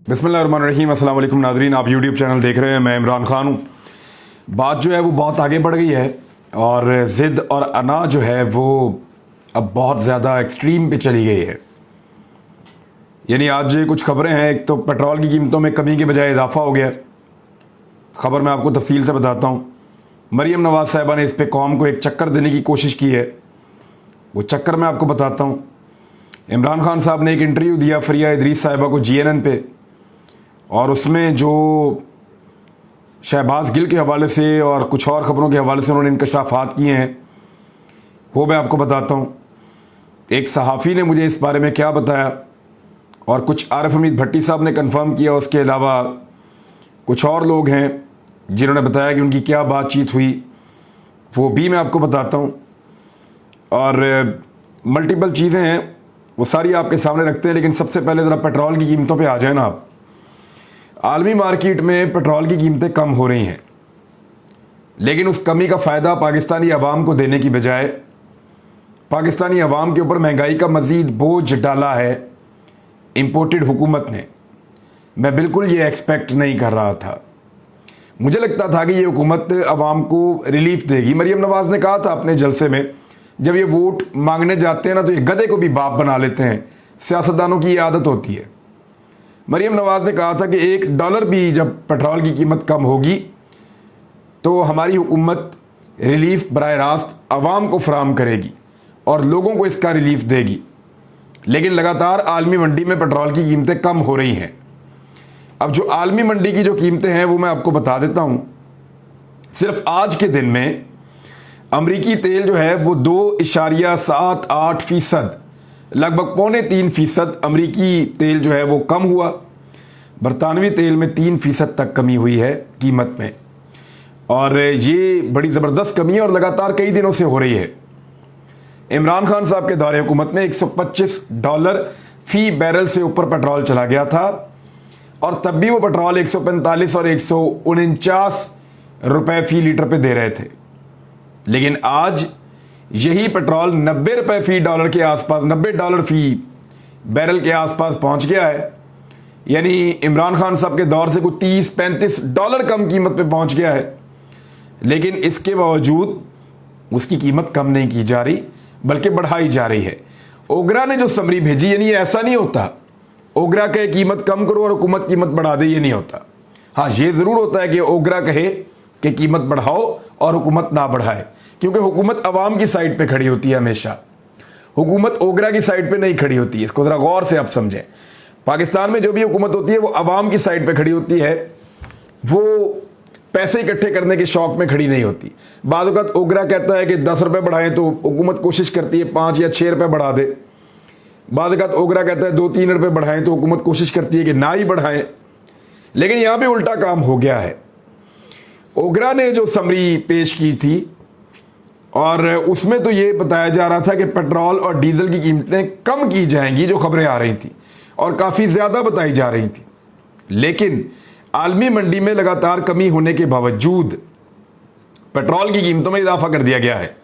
बिस्मिल्लाहिर्रहमानिर्रहीम। अस्सलाम वालेकुम नाज़रीन, आप यूट्यूब चैनल देख रहे हैं। मैं इमरान खान हूँ। बात जो है वो बहुत आगे बढ़ गई है और ज़िद और अना जो है वो अब बहुत ज़्यादा एक्सट्रीम पे चली गई है। यानी आज कुछ खबरें हैं। एक तो पेट्रोल की कीमतों में कमी के बजाय इजाफा हो गया। ख़बर मैं आपको तफसील से बताता हूँ। मरीम नवाज़ साहिबा ने इस पे कौम को एक चक्कर देने की कोशिश की है। वो चक्कर मैं आपको बताता हूँ। इमरान खान साहब ने एक इंटरव्यू दिया फरिया इदरीस साहिबा को GNN पे, और उसमें जो शहबाज गिल के हवाले से और कुछ और ख़बरों के हवाले से उन्होंने इंकशाफात किए हैं वो मैं आपको बताता हूँ। एक सहाफ़ी ने मुझे इस बारे में क्या बताया और कुछ आरिफ हमीद भट्टी साहब ने कंफर्म किया। उसके अलावा कुछ और लोग हैं जिन्होंने बताया कि उनकी क्या बातचीत हुई, वो भी मैं आपको बताता हूँ। और मल्टीपल चीज़ें हैं, वो सारी आपके सामने रखते हैं। लेकिन सबसे पहले ज़रा पेट्रोल की कीमतों पे आ जाए ना आप। आलमी मार्केट में पेट्रोल की कीमतें कम हो रही हैं, लेकिन उस कमी का फ़ायदा पाकिस्तानी अवाम को देने की बजाय पाकिस्तानी अवाम के ऊपर महंगाई का मज़ीद बोझ डाला है इम्पोर्टेड हुकूमत ने। मैं बिल्कुल ये एक्सपेक्ट नहीं कर रहा था। मुझे लगता था कि ये हुकूमत अवाम को रिलीफ देगी। मरीम नवाज़ ने कहा था अपने जलसे में, जब ये वोट मांगने जाते हैं ना तो ये गधे को भी बाप बना लेते हैं। सियासतदानों की ये आदत होती है। मरीम नवाज़ ने कहा था कि $1 भी जब पेट्रोल की कीमत कम होगी तो हमारी हुकूमत रिलीफ बराह रास्त अवाम को फराहम करेगी और लोगों को इसका रिलीफ देगी। लेकिन लगातार आलमी मंडी में पेट्रोल की कीमतें कम हो रही हैं। अब जो आलमी मंडी की जो कीमतें हैं वो मैं आपको बता देता हूँ। सिर्फ आज के दिन में अमरीकी तेल जो है वो 2.78%, लगभग 2.75% अमरीकी तेल जो है वो कम हुआ। बरतानवी तेल में 3% तक कमी हुई है कीमत में, और ये बड़ी ज़बरदस्त कमी है और लगातार कई दिनों से हो रही है। इमरान खान साहब के दौरे हुकूमत में $125 फ़ी बैरल से ऊपर पेट्रोल चला गया था, और तब भी वो पेट्रोल 145 और 149 रुपये फ़ी लीटर पे दे रहे थे। लेकिन आज यही पेट्रोल 90 रुपये फ़ी डॉलर के आसपास, $90 फ़ी बैरल के आसपास पहुंच गया है। यानी इमरान खान साहब के दौर से कुछ $30-35 कम कीमत पे पहुंच गया है। लेकिन इसके बावजूद उसकी कीमत कम नहीं की जा रही, बल्कि बढ़ाई जा रही है। ओगरा ने जो समरी भेजी, यानी ऐसा नहीं होता ओगरा कहे कीमत कम करो और हुकूमत कीमत बढ़ा दे, ये नहीं होता। हाँ, ये ज़रूर होता है कि ओगरा कहे कि कीमत बढ़ाओ और हुकूमत ना बढ़ाए, क्योंकि हुकूमत अवाम की साइड पे खड़ी होती है हमेशा। हुकूमत ओगरा की साइड पे नहीं खड़ी होती है। इसको ज़रा गौर से आप समझें। पाकिस्तान में जो भी हुकूमत होती है वो अवाम की साइड पे खड़ी होती है, वो पैसे इकट्ठे करने के शौक में खड़ी नहीं होती। बाद वक़्त ओगरा कहता है कि 10 रुपये बढ़ाएं तो हुकूमत कोशिश करती है 5 या 6 रुपये बढ़ा दे। बाद वक़्त ओगरा कहता है 2-3 रुपये बढ़ाएं तो हुकूमत कोशिश करती है कि ना ही बढ़ाएं। लेकिन यहाँ पे उल्टा काम हो गया है। ओगरा ने जो समरी पेश की थी और उसमें तो ये बताया जा रहा था कि पेट्रोल और डीजल की कीमतें कम की जाएंगी, जो खबरें आ रही थी और काफ़ी ज़्यादा बताई जा रही थी। लेकिन आलमी मंडी में लगातार कमी होने के बावजूद पेट्रोल की कीमतों में इजाफा कर दिया गया है।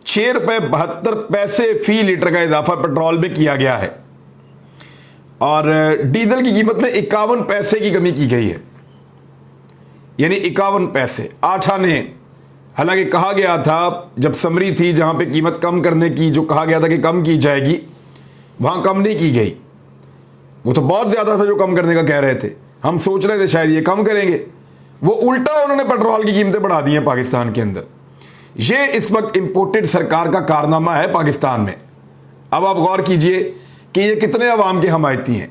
$6.72 फ़ी लीटर का इजाफा पेट्रोल में किया गया है, और डीजल की कीमत में 51 पैसे की कमी की गई है। यानी 51 पैसे 8 आने। हालांकि कहा गया था, जब समरी थी जहां पे कीमत कम करने की जो कहा गया था कि कम की जाएगी, वहां कम नहीं की गई। वो तो बहुत ज़्यादा था जो कम करने का कह रहे थे। हम सोच रहे थे शायद ये कम करेंगे, वो उल्टा उन्होंने पेट्रोल की कीमतें बढ़ा दी हैं पाकिस्तान के अंदर। ये इस वक्त इम्पोर्टेड सरकार का कारनामा है पाकिस्तान में। अब आप गौर कीजिए कि ये कितने अवाम के हमायती हैं।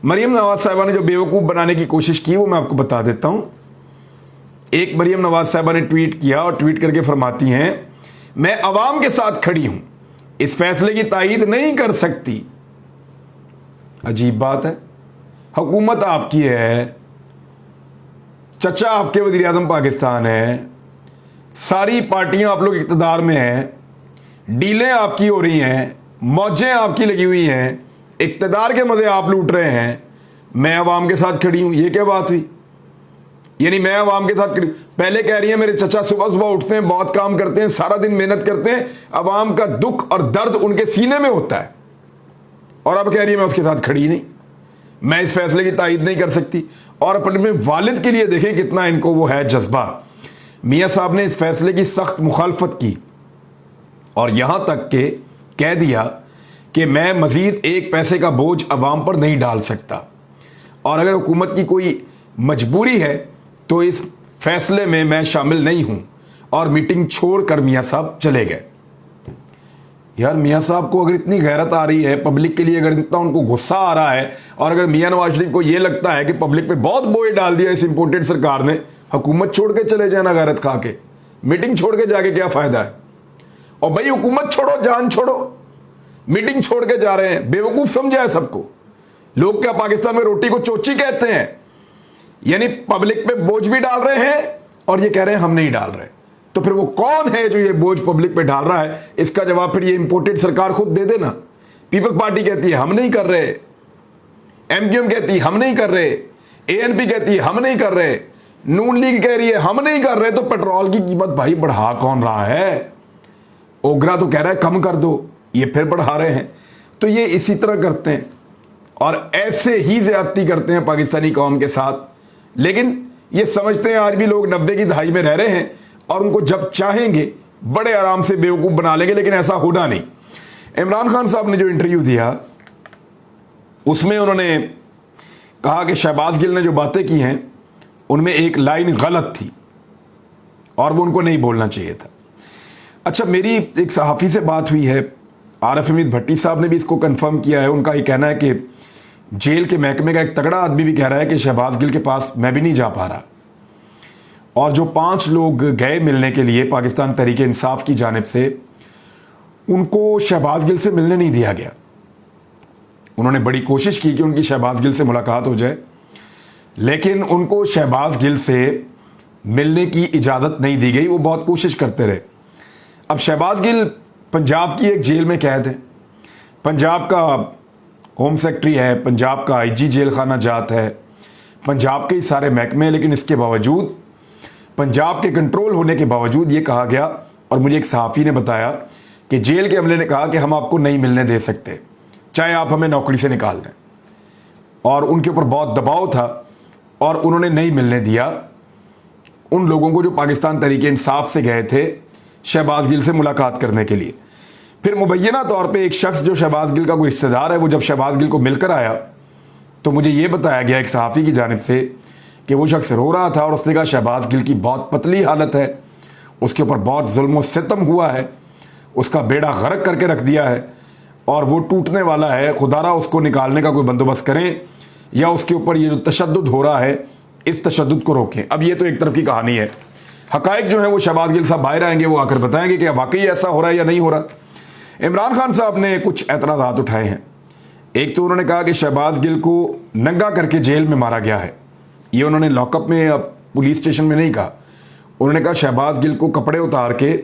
मरीम नवाज साहिबा ने जो बेवकूफ़ बनाने की कोशिश की वो मैं आपको बता देता हूँ। एक मरीम नवाज साहिबा ने ट्वीट किया और ट्वीट करके फरमाती हैं, मैं अवाम के साथ खड़ी हूं, इस फैसले की तायीद नहीं कर सकती। अजीब बात है। हुकूमत आपकी है, चचा आपके वज़ीर आज़म पाकिस्तान है, सारी पार्टियां आप लोग इक़्तिदार में हैं, डीलें आपकी हो रही हैं, मौजें आपकी लगी हुई हैं, इक़्तिदार के मज़े आप लूट रहे हैं। मैं अवाम के साथ खड़ी हूं, ये क्या बात हुई? यानी मैं अवाम के साथ खड़ी। पहले कह रही है मेरे चचा सुबह सुबह उठते हैं, बहुत काम करते हैं, सारा दिन मेहनत करते हैं, अवाम का दुख और दर्द उनके सीने में होता है, और अब कह रही है मैं उसके साथ खड़ी नहीं। میں اس فیصلے کی تائید نہیں کر سکتی. اور اپنے والد کے لیے دیکھیں کتنا ان کو وہ ہے جذبہ. میاں صاحب نے اس فیصلے کی سخت مخالفت کی اور یہاں تک کہ کہہ دیا کہ میں مزید ایک پیسے کا بوجھ عوام پر نہیں ڈال سکتا، اور اگر حکومت کی کوئی مجبوری ہے تو اس فیصلے میں میں شامل نہیں ہوں. اور میٹنگ چھوڑ کر میاں صاحب چلے گئے. یار میاں صاحب کو اگر اتنی غیرت آ رہی ہے پبلک کے لیے، اگر اتنا ان کو غصہ آ رہا ہے، اور اگر میاں نواز شریف کو یہ لگتا ہے کہ پبلک پہ بہت بوجھ ڈال دیا اس امپورٹنٹ سرکار نے، حکومت چھوڑ کے چلے جانا غیرت کھا کے، میٹنگ چھوڑ کے جا کے کیا فائدہ ہے؟ اور بھائی حکومت چھوڑو، جان چھوڑو، میٹنگ چھوڑ کے جا رہے ہیں. بیوقوف سمجھا ہے سب کو. لوگ کیا پاکستان میں روٹی کو چوچی کہتے ہیں؟ یعنی پبلک پہ بوجھ بھی ڈال رہے ہیں اور یہ کہہ رہے ہیں ہم نہیں ڈال رہے. تو پھر وہ کون ہے جو یہ بوجھ پبلک پہ ڈال رہا ہے؟ اس کا جواب پھر یہ امپورٹنٹ سرکار خود دے دینا. پیپلز پارٹی کہتی ہے ہم نہیں کر رہے، ایم کیو ایم کہتی ہے ہم نہیں کر رہے، اے این پی کہتی ہے ہم نہیں کر رہے، نون لیگ کہہ رہی ہے ہم نہیں کر رہے. تو پیٹرول کی قیمت بھائی بڑھا کون رہا ہے؟ اوگرا تو کہہ رہا ہے کم کر دو، یہ پھر بڑھا رہے ہیں. تو یہ اسی طرح کرتے ہیں اور ایسے ہی زیادتی کرتے ہیں پاکستانی قوم کے ساتھ. لیکن یہ سمجھتے ہیں آج بھی لوگ 90 کی دہائی میں رہ رہے ہیں اور ان کو جب چاہیں گے بڑے آرام سے بیوقوف بنا لیں گے، لیکن ایسا ہونا نہیں. عمران خان صاحب نے جو انٹرویو دیا اس میں انہوں نے کہا کہ شہباز گل نے جو باتیں کی ہیں ان میں ایک لائن غلط تھی اور وہ ان کو نہیں بولنا چاہیے تھا. اچھا، میری ایک صحافی سے بات ہوئی ہے، عارف حمید بھٹی صاحب نے بھی اس کو کنفرم کیا ہے. ان کا یہ کہنا ہے کہ جیل کے محکمے کا ایک تگڑا آدمی بھی کہہ رہا ہے کہ شہباز گل کے پاس میں بھی نہیں جا پا رہا، اور جو 5 لوگ گئے ملنے کے لیے پاکستان تحریک انصاف کی جانب سے، ان کو شہباز گل سے ملنے نہیں دیا گیا. انہوں نے بڑی کوشش کی کہ ان کی شہباز گل سے ملاقات ہو جائے، لیکن ان کو شہباز گل سے ملنے کی اجازت نہیں دی گئی. وہ بہت کوشش کرتے رہے. اب شہباز گل پنجاب کی ایک جیل میں قید ہے، پنجاب کا ہوم سیکٹری ہے، پنجاب کا آئی جی جیل خانہ جات ہے، پنجاب کے ہی سارے محکمے ہیں. لیکن اس کے باوجود، پنجاب کے کنٹرول ہونے کے باوجود، یہ کہا گیا، اور مجھے ایک صحافی نے بتایا کہ جیل کے عملے نے کہا کہ ہم آپ کو نہیں ملنے دے سکتے، چاہے آپ ہمیں نوکری سے نکال دیں. اور ان کے اوپر بہت دباؤ تھا اور انہوں نے نہیں ملنے دیا ان لوگوں کو جو پاکستان تحریک انصاف سے گئے تھے شہباز گل سے ملاقات کرنے کے لیے. پھر مبینہ طور پہ ایک شخص جو شہباز گل کا کوئی رشتہ دار ہے، وہ جب شہباز گل کو مل کر آیا تو مجھے یہ بتایا گیا ایک صحافی کی جانب سے کہ وہ شخص رو رہا تھا اور اس نے کہا شہباز گل کی بہت پتلی حالت ہے، اس کے اوپر بہت ظلم و ستم ہوا ہے، اس کا بیڑا غرق کر کے رکھ دیا ہے اور وہ ٹوٹنے والا ہے. خدا را اس کو نکالنے کا کوئی بندوبست کریں یا اس کے اوپر یہ جو تشدد ہو رہا ہے اس تشدد کو روکیں. اب یہ تو ایک طرف کی کہانی ہے. حقائق جو ہیں وہ شہباز گل صاحب باہر آئیں گے، وہ آ کر بتائیں گے کہ واقعی ایسا ہو رہا ہے یا نہیں ہو رہا. عمران خان صاحب نے کچھ اعتراضات اٹھائے ہیں. ایک تو انہوں نے کہا کہ شہباز گل کو ننگا کر کے جیل میں مارا گیا ہے. یہ انہوں نے لاک اپ میں، پولیس اسٹیشن میں نہیں کہا. انہوں نے کہا شہباز گل کو کپڑے اتار کے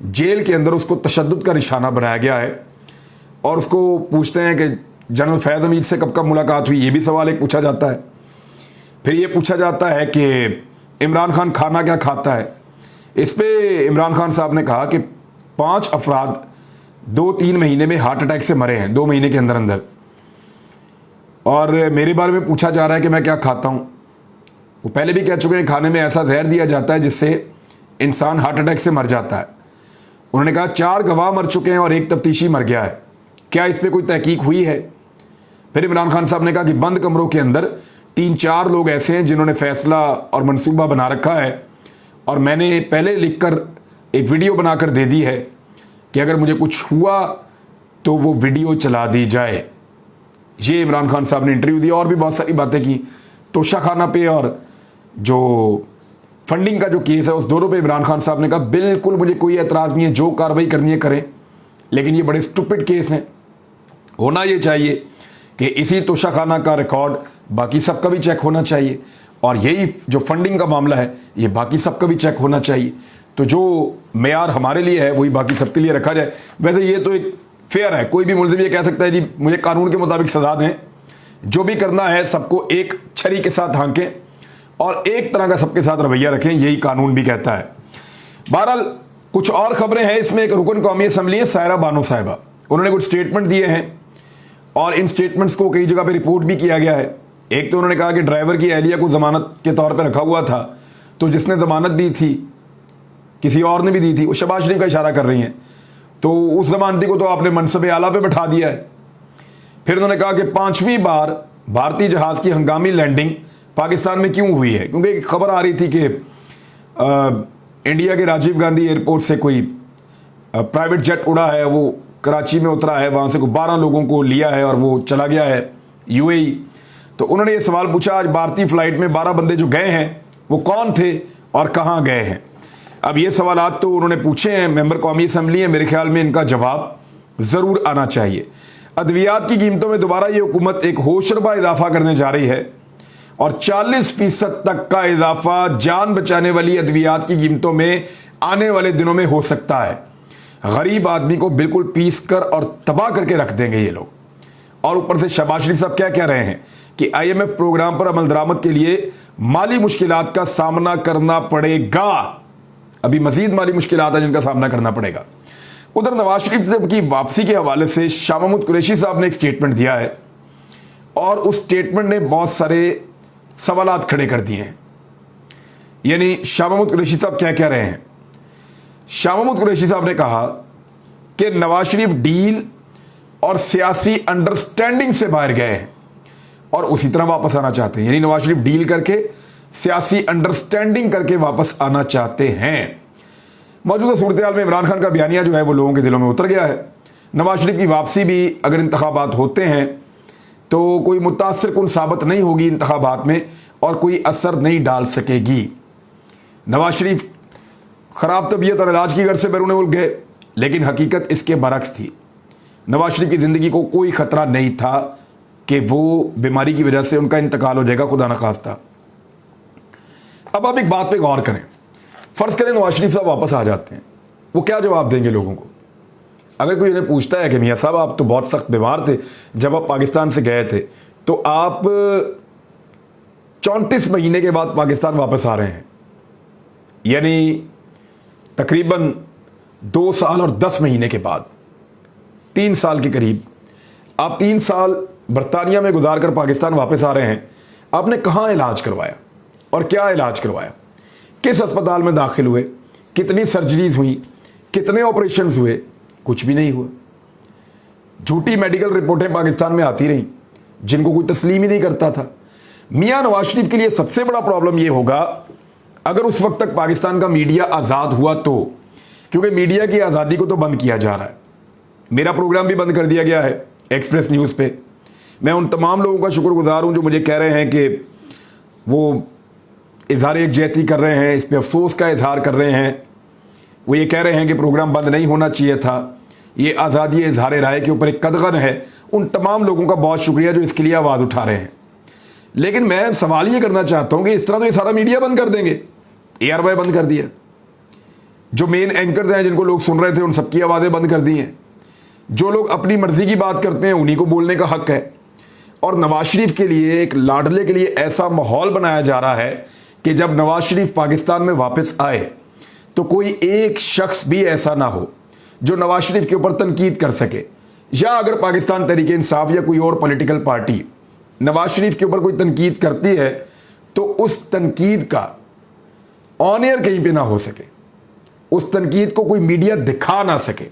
جیل کے اندر اس کو تشدد کا نشانہ بنایا گیا ہے. اور اس کو پوچھتے ہیں کہ جنرل فیض حمید سے کب ملاقات ہوئی، یہ بھی سوال ایک پوچھا جاتا ہے. پھر یہ پوچھا جاتا ہے کہ عمران خان کھانا کیا کھاتا ہے. اس پہ عمران خان صاحب نے کہا کہ 5 افراد 2-3 مہینے میں ہارٹ اٹیک سے مرے ہیں، 2 مہینے کے اندر اندر. اور میرے بارے میں پوچھا جا رہا ہے کہ میں کیا کھاتا ہوں. وہ پہلے بھی کہہ چکے ہیں کھانے میں ایسا زہر دیا جاتا ہے جس سے انسان ہارٹ اٹیک سے مر جاتا ہے. انہوں نے کہا 4 گواہ مر چکے ہیں اور 1 تفتیشی مر گیا ہے، کیا اس پہ کوئی تحقیق ہوئی ہے. پھر عمران خان صاحب نے کہا کہ بند کمروں کے اندر 3-4 لوگ ایسے ہیں جنہوں نے فیصلہ اور منصوبہ بنا رکھا ہے، اور میں نے پہلے لکھ کر ایک ویڈیو بنا کر دے دی ہے کہ اگر مجھے کچھ ہوا تو وہ ویڈیو چلا دی جائے. یہ عمران خان صاحب نے انٹرویو دیا. اور بھی بہت ساری باتیں کی. توشہ خانہ پہ اور جو فنڈنگ کا جو کیس ہے اس دونوں پہ عمران خان صاحب نے کہا بالکل مجھے کوئی اعتراض نہیں ہے، جو کارروائی کرنی ہے کریں، لیکن یہ بڑے اسٹوپڈ کیس ہیں. ہونا یہ چاہیے کہ اسی توشہ خانہ کا ریکارڈ باقی سب کا بھی چیک ہونا چاہیے، اور یہی جو فنڈنگ کا معاملہ ہے یہ باقی سب کا بھی چیک ہونا چاہیے. تو جو معیار ہمارے لیے ہے وہی باقی سب کے لیے رکھا جائے. ویسے یہ تو ایک فیئر ہے، کوئی بھی ملزم یہ کہہ سکتا ہے جی مجھے قانون کے مطابق سزا دیں. جو بھی کرنا ہے سب کو ایک چھری کے ساتھ ہانکیں اور ایک طرح کا سب کے ساتھ رویہ رکھیں، یہی قانون بھی کہتا ہے. بہرحال کچھ اور خبریں ہیں اس میں. ایک رکن قومی اسمبلی ہے سائرہ بانو صاحبہ، انہوں نے کچھ سٹیٹمنٹ دیے ہیں اور ان سٹیٹمنٹس کو کئی جگہ پہ رپورٹ بھی کیا گیا ہے. एक तो उन्होंने कहा कि ड्राइवर की अहलिया को जमानत के तौर पर रखा हुआ था, तो जिसने जमानत दी थी किसी और ने भी दी थी, वो शहबाज शरीफ का इशारा कर रही हैं, तो उस जमानती को तो आपने मनसब आला पे बैठा दिया है। फिर उन्होंने कहा कि 5वीं बार भारतीय जहाज की हंगामी लैंडिंग पाकिस्तान में क्यों हुई है, क्योंकि एक खबर आ रही थी कि इंडिया के राजीव गांधी एयरपोर्ट से कोई प्राइवेट जेट उड़ा है, वो कराची में उतरा है, वहाँ से कोई 12 लोगों को लिया है और वो चला गया है यूएई। तो उन्होंने ये सवाल पूछा, आज भारतीय फ्लाइट में 12 बंदे जो गए हैं वो कौन थे और कहाँ गए हैं। अब ये सवालात तो उन्होंने पूछे हैं, मेंबर कौमी असम्बली है, मेरे ख्याल में इनका जवाब ज़रूर आना चाहिए। अद्वियात की कीमतों में दोबारा ये हुकूमत एक होशरबा इजाफा करने जा रही है और 40% तक का इजाफा जान बचाने वाली अद्वियात की कीमतों में आने वाले दिनों में हो सकता है। गरीब आदमी को बिल्कुल पीस कर और तबाह करके रख देंगे ये लोग। और ऊपर से शहबाज शरीफ साहब क्या कह रहे हैं कि IMF प्रोग्राम पर अमल दरामद के लिए माली मुश्किलात का सामना करना पड़ेगा। अभी मजीद माली मुश्किलात हैं जिनका सामना करना पड़ेगा। उधर नवाज शरीफ साहब की वापसी के हवाले से शाह महमूद कुरैशी साहब ने एक स्टेटमेंट दिया है और उस स्टेटमेंट ने बहुत सारे सवालात खड़े कर दिए हैं। यानी शाह महमूद कुरैशी साहब क्या कह रहे हैं? शाह महमूद कुरैशी साहब ने कहा कि नवाज शरीफ डील और सियासी अंडरस्टैंडिंग से बाहर गए हैं और उसी तरह वापस आना चाहते हैं। यानी नवाज शरीफ डील करके सियासी अंडरस्टैंडिंग करके वापस आना चाहते हैं। मौजूदा सूरत हाल में इमरान खान का बयानिया जो है वो लोगों के दिलों में उतर गया है। नवाज शरीफ की वापसी भी अगर इंतखाबात होते हैं तो कोई मुतासिर कुन साबित नहीं होगी इंतखाबात में और कोई असर नहीं डाल सकेगी। नवाज शरीफ खराब तबीयत और इलाज की गर्ज से बैरून मुल्क गए, लेकिन हकीकत इसके बरक्स थी। नवाज शरीफ की ज़िंदगी को कोई ख़तरा नहीं था कि वो बीमारी की वजह से उनका इंतकाल हो जाएगा, खुदा न खास्ता। अब आप एक बात पे गौर करें, फ़र्ज़ करें नवाज शरीफ साहब वापस आ जाते हैं, वो क्या जवाब देंगे लोगों को? अगर कोई इन्हें पूछता है कि मियाँ साहब आप तो बहुत सख्त बीमार थे जब आप पाकिस्तान से गए थे, तो आप 34 महीने के बाद पाकिस्तान वापस आ रहे हैं, यानी तकरीबन 2 साल और 10 महीने के बाद, 3 साल के करीब आप 3 साल बरतानिया में गुजार कर पाकिस्तान वापस आ रहे हैं। आपने कहाँ इलाज करवाया और क्या इलाज करवाया? किस अस्पताल में दाखिल हुए? कितनी सर्जरीज हुई? कितने ऑपरेशंस हुए? कुछ भी नहीं हुआ। झूठी मेडिकल रिपोर्टें पाकिस्तान में आती रहीं जिनको कोई तस्लीम ही नहीं करता था। मियाँ नवाज शरीफ के लिए सबसे बड़ा प्रॉब्लम यह होगा अगर उस वक्त तक पाकिस्तान का मीडिया आज़ाद हुआ तो, क्योंकि मीडिया की आज़ादी को तो बंद किया जा रहा है। मेरा प्रोग्राम भी बंद कर दिया गया है एक्सप्रेस न्यूज़ पे। मैं उन तमाम लोगों का शुक्रगुजार हूं जो मुझे कह रहे हैं कि वो इजहार यकजहती कर रहे हैं, इस पर अफसोस का इजहार कर रहे हैं। वो ये कह रहे हैं कि प्रोग्राम बंद नहीं होना चाहिए था, ये आज़ादी इजहार राय के ऊपर एक कदगन है। उन तमाम लोगों का बहुत शुक्रिया जो इसके लिए आवाज़ उठा रहे हैं। लेकिन मैं सवाल ये करना चाहता हूं कि इस तरह तो ये सारा मीडिया बंद कर देंगे। ARY बंद कर दिया, जो मेन एंकर्स हैं जिनको लोग सुन रहे थे उन सबकी आवाज़ें बंद कर दी हैं। जो लोग अपनी मर्जी की बात करते हैं उन्हीं को बोलने का हक है। और नवाज शरीफ के लिए, एक लाडले के लिए ऐसा माहौल बनाया जा रहा है कि जब नवाज शरीफ पाकिस्तान में वापस आए तो कोई एक शख्स भी ऐसा ना हो जो नवाज शरीफ के ऊपर तनकीद कर सके, या अगर पाकिस्तान तहरीक इंसाफ या कोई और पॉलिटिकल पार्टी नवाज शरीफ के ऊपर कोई तनकीद करती है तो उस तनकीद का ऑन एयर कहीं पे ना हो सके, उस तनकीद को कोई मीडिया दिखा ना सके।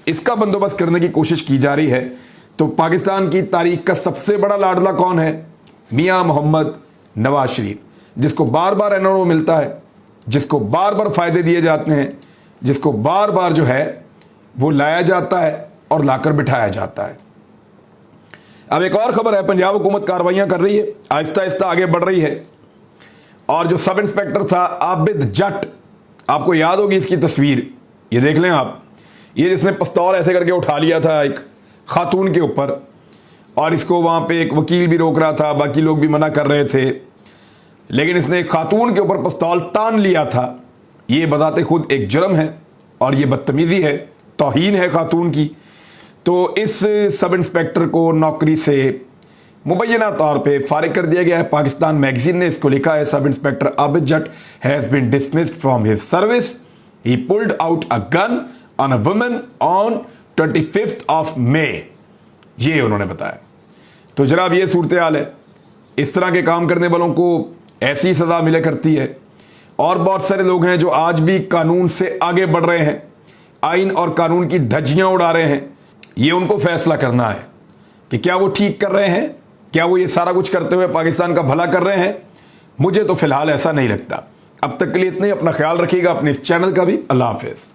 इसका बंदोबस्त करने की कोशिश की जा रही है। तो पाकिस्तान की तारीख का सबसे बड़ा लाडला कौन है? मियां मोहम्मद नवाज शरीफ, जिसको बार बार एनओ मिलता है, जिसको बार बार फायदे दिए जाते हैं, जिसको बार बार जो है वो लाया जाता है और लाकर बिठाया जाता है। अब एक और खबर है, पंजाब हुकूमत कार्रवाइयां कर रही है, आहिस्ता आहिस्ता आगे बढ़ रही है। और जो सब इंस्पेक्टर था आबिद जट, आपको याद होगी इसकी तस्वीर, ये देख लें आप, ये जिसने पिस्तौल ऐसे करके उठा लिया था एक खातून के ऊपर, और इसको वहाँ पे एक वकील भी रोक रहा था, बाकी लोग भी मना कर रहे थे, लेकिन इसने एक खातून के ऊपर पिस्तौल तान लिया था। ये बताते खुद एक जुर्म है और ये बदतमीज़ी है, तौहीन है खातून की। तो इस सब इंस्पेक्टर को नौकरी से मुबैना तौर पे फारिग कर दिया गया है। पाकिस्तान मैगजीन ने इसको लिखा है, sub inspector Abid Jatt has been dismissed from his service, he pulled out a gun on a woman on 25 May, ये उन्होंने बताया। तो जनाब ये सूरत हाल है। इस तरह के काम करने वालों को ऐसी सज़ा मिला करती है। और बहुत सारे लोग हैं जो आज भी कानून से आगे बढ़ रहे हैं, आइन और कानून की धज्जियां उड़ा रहे हैं। ये उनको फैसला करना है कि क्या वो ठीक कर रहे हैं, क्या वो ये सारा कुछ करते हुए पाकिस्तान का भला कर रहे हैं। मुझे तो फिलहाल ऐसा नहीं लगता। अब तक के लिए इतने, अपना ख्याल रखिएगा, अपने इस चैनल का भी। अल्लाह हाफिज़।